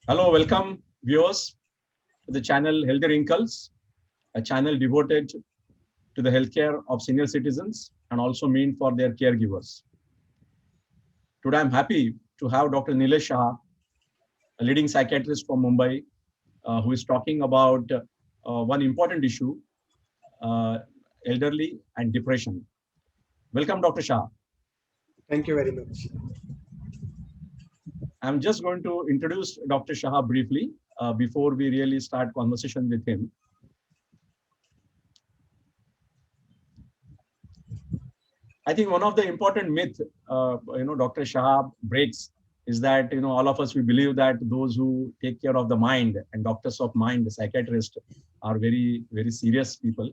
Hello, welcome viewers to the channel Healthy Wrinkles, a channel devoted to the healthcare of senior citizens and also meant for their caregivers. Today, I'm happy to have Dr. Nilesh Shah, a leading psychiatrist from Mumbai, who is talking about one important issue, uh, elderly and depression. Welcome, Dr. Shah. Thank you very much. I'm just going to introduce Dr. Shah briefly before we really start conversation with him. I think one of the important myth, Dr. Shah breaks is that, all of us, we believe that those who take care of the mind and doctors of mind, the psychiatrists are very, very serious people.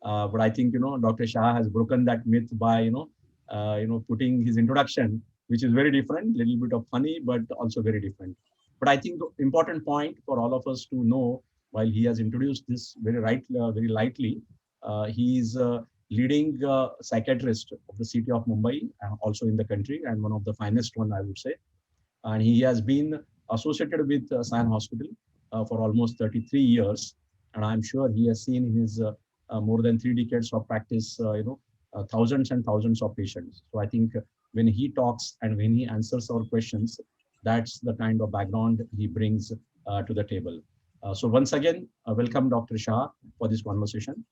But I think, Dr. Shah has broken that myth by, putting his introduction, which is very different, little bit of funny, but also very different. But I think the important point for all of us to know, while he has introduced this very lightly, he is leading psychiatrist of the city of Mumbai, also in the country, and one of the finest one, I would say. And he has been associated with Sion Hospital for almost 33 years. And I'm sure he has seen in his more than 3 decades of practice, thousands and thousands of patients. So I think when he talks and when he answers our questions, that's the kind of background he brings to the table. So once again, welcome Dr. Shah for this conversation.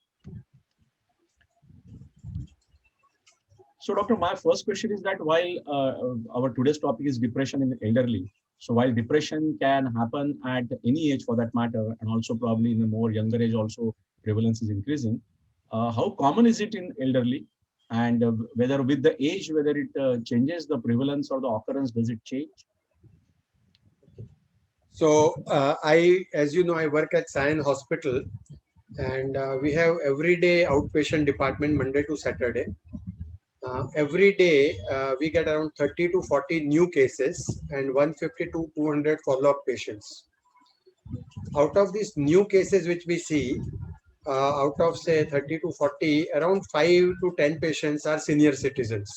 So, doctor, my first question is that while our today's topic is depression in the elderly, so while depression can happen at any age for that matter, and also probably in a more younger age, also prevalence is increasing. How common is it in elderly, and whether with the age, whether it changes the prevalence or the occurrence, does it change? So, as you know, I work at Sion Hospital, and we have everyday outpatient department Monday to Saturday. Every day, we get around 30 to 40 new cases and 150 to 200 follow-up patients. Out of these new cases which we see, out of say 30 to 40, around 5 to 10 patients are senior citizens.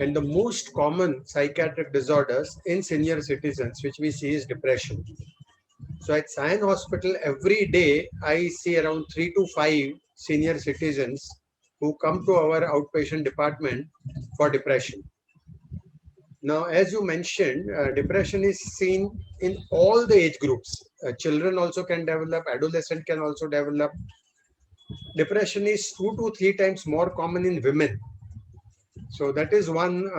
And the most common psychiatric disorders in senior citizens, which we see, is depression. So at Sion Hospital, every day I see around 3 to 5 senior citizens who come to our outpatient department for depression. Now, as you mentioned, depression is seen in all the age groups. Children also can develop, adolescent can also develop. Depression is 2 to 3 times more common in women. So that is one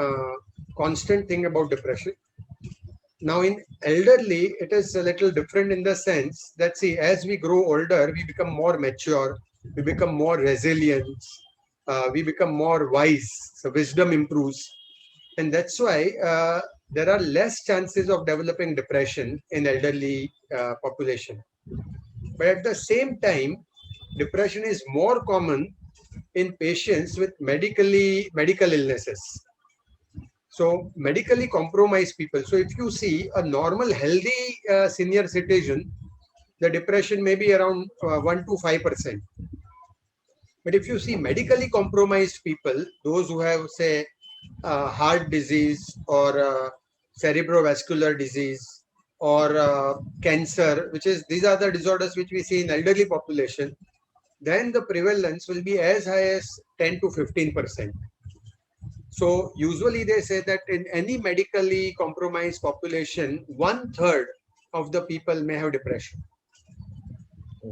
constant thing about depression. Now, in elderly, it is a little different in the sense that, see, as we grow older, we become more mature, we become more resilient, we become more wise, so wisdom improves. And that's why there are less chances of developing depression in elderly population. But at the same time, depression is more common in patients with medical illnesses. So medically compromised people. So if you see a normal healthy senior citizen, the depression may be around 1 to 5%. But if you see medically compromised people, those who have say heart disease or cerebrovascular disease or cancer, which is these are the disorders which we see in elderly population, then the prevalence will be as high as 10 to 15%. So usually they say that in any medically compromised population, 1/3 of the people may have depression.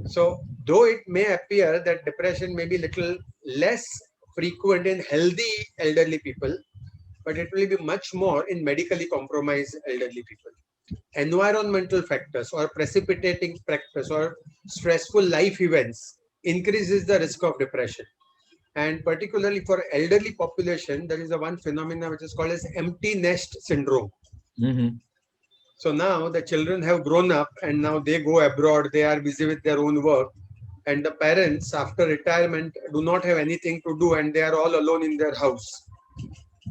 So though it may appear that depression may be little less frequent in healthy elderly people, but it will be much more in medically compromised elderly people. Environmental factors or precipitating factors or stressful life events increases the risk of depression. And particularly for elderly population, there is a one phenomena which is called as empty nest syndrome. Mm-hmm. So now the children have grown up and now they go abroad, they are busy with their own work. And the parents after retirement do not have anything to do and they are all alone in their house.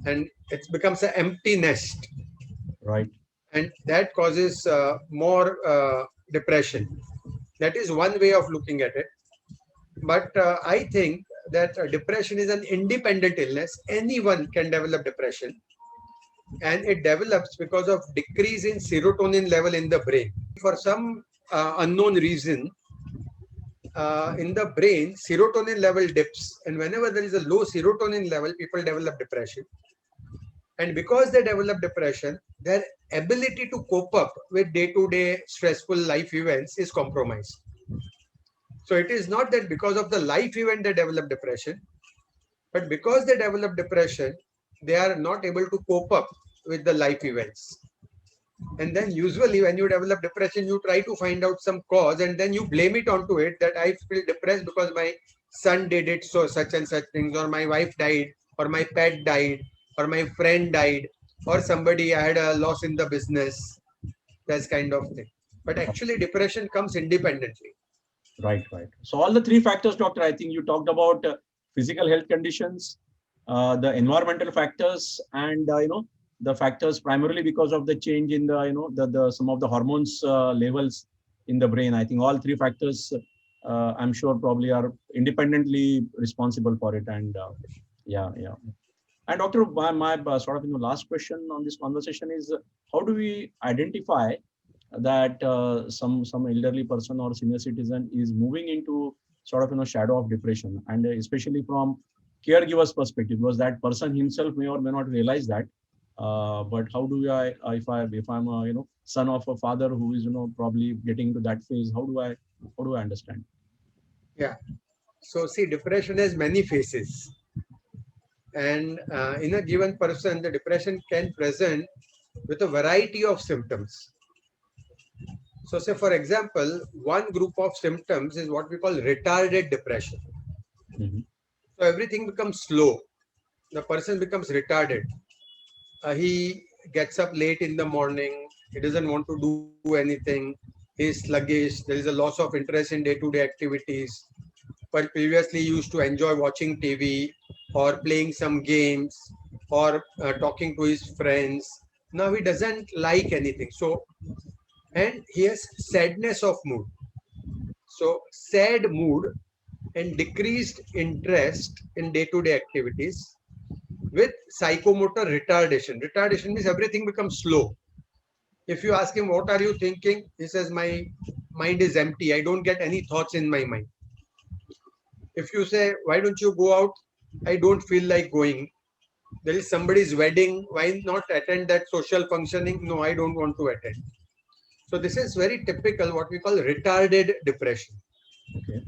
And it becomes an empty nest. Right. And that causes more depression. That is one way of looking at it. But I think that depression is an independent illness. Anyone can develop depression. and it develops because of decrease in serotonin level in the brain. For some unknown reason, in the brain, serotonin level dips, and whenever there is a low serotonin level, people develop depression. And because they develop depression, their ability to cope up with day-to-day stressful life events is compromised. So it is not that because of the life event they develop depression, but because they develop depression, they are not able to cope up with the life events. And then usually when you develop depression, you try to find out some cause and then you blame it onto it, that I feel depressed because my son did it, so such and such things, or my wife died, or my pet died, or my friend died, or somebody, I had a loss in the business, that kind of thing. But actually depression comes independently. Right, right. So all the three factors, doctor, I think you talked about physical health conditions, the environmental factors, and the factors primarily because of the change in the some of the hormones levels in the brain. I think all three factors, I'm sure, probably are independently responsible for it. And yeah, yeah. And doctor, my sort of last question on this conversation is, how do we identify that some elderly person or senior citizen is moving into sort of shadow of depression, and especially from caregiver's perspective, because that person himself may or may not realize that, but how do I, if I'm a son of a father who is probably getting into that phase, how do I understand? Yeah. So see, depression has many phases, and in a given person, the depression can present with a variety of symptoms. So say, for example, one group of symptoms is what we call retarded depression. Mhm. So everything becomes slow. The person becomes retarded. He gets up late in the morning. He doesn't want to do anything. He's sluggish. There is a loss of interest in day-to-day activities. But previously used to enjoy watching TV or playing some games or talking to his friends. Now he doesn't like anything. So, and he has sadness of mood. So sad mood and decreased interest in day-to-day activities with psychomotor retardation. Retardation means everything becomes slow. If you ask him, what are you thinking? He says, my mind is empty. I don't get any thoughts in my mind. If you say, why don't you go out? I don't feel like going. There is somebody's wedding. Why not attend that social functioning? No, I don't want to attend. So this is very typical, what we call retarded depression. Okay.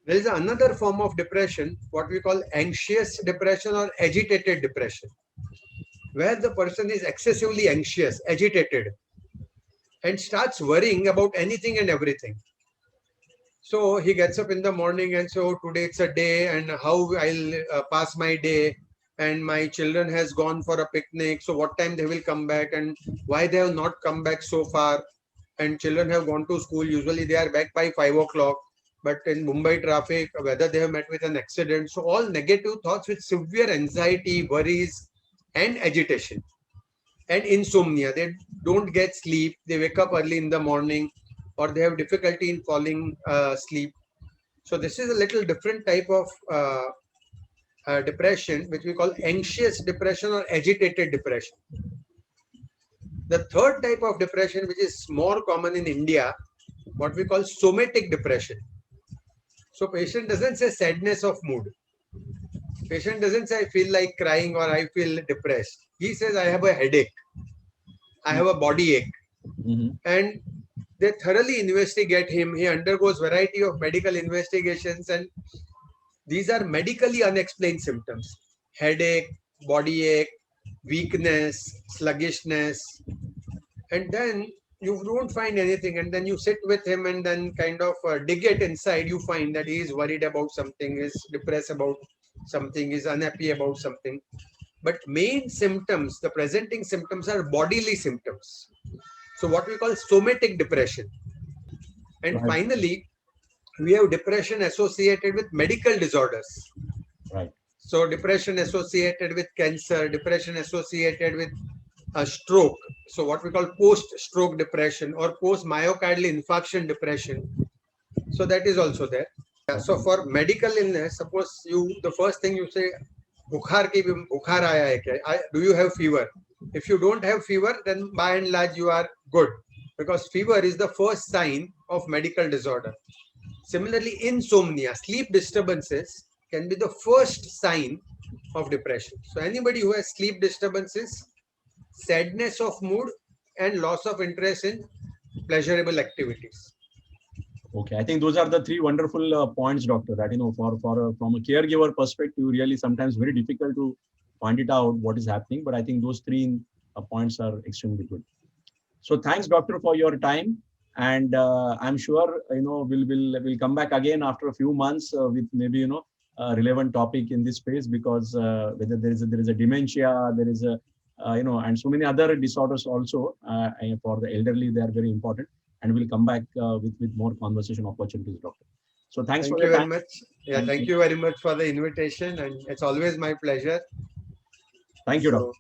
There is another form of depression, what we call anxious depression or agitated depression, where the person is excessively anxious, agitated, and starts worrying about anything and everything. So he gets up in the morning and so today it's a day and how I'll pass my day, and my children has gone for a picnic. So what time they will come back and why they have not come back so far. And children have gone to school. Usually they are back by 5 o'clock. But in Mumbai traffic, whether they have met with an accident. So all negative thoughts with severe anxiety, worries, and agitation and insomnia. They don't get sleep. They wake up early in the morning, or they have difficulty in falling asleep. So this is a little different type of depression, which we call anxious depression or agitated depression. The third type of depression, which is more common in India, what we call somatic depression. So patient doesn't say sadness of mood. Patient doesn't say I feel like crying or I feel depressed. He says I have a headache. I have a body ache. Mm-hmm. And they thoroughly investigate him. He undergoes variety of medical investigations, and these are medically unexplained symptoms: headache, body ache, weakness, sluggishness. And then you don't find anything, and then you sit with him and then kind of dig it inside. You find that he is worried about something, is depressed about something, is unhappy about something. But main symptoms, the presenting symptoms, are bodily symptoms. So what we call somatic depression. And Right, finally, we have depression associated with medical disorders. right. So depression associated with cancer, depression associated with a stroke. So what we call post-stroke depression or post-myocardial infarction depression. So that is also there. Yeah, so for medical illness, suppose you, the first thing you say, bukhar aaya hai kya? Do you have fever? If you don't have fever, then by and large you are good, because fever is the first sign of medical disorder. Similarly, insomnia, sleep disturbances can be the first sign of depression. So anybody who has sleep disturbances, sadness of mood, and loss of interest in pleasurable activities. Okay, I think those are the three wonderful points, doctor. That from a caregiver perspective, really sometimes very difficult to find it out what is happening. But I think those three points are extremely good. So thanks, doctor, for your time, and I'm sure we'll come back again after a few months with maybe a relevant topic in this space, because whether there is a dementia, there is a and so many other disorders also for the elderly, they are very important, and we'll come back with more conversation opportunities, doctor. So thanks Thank for you your very time. much. Yeah, thank you very much for the invitation, and it's always my pleasure. Thank you, So doctor.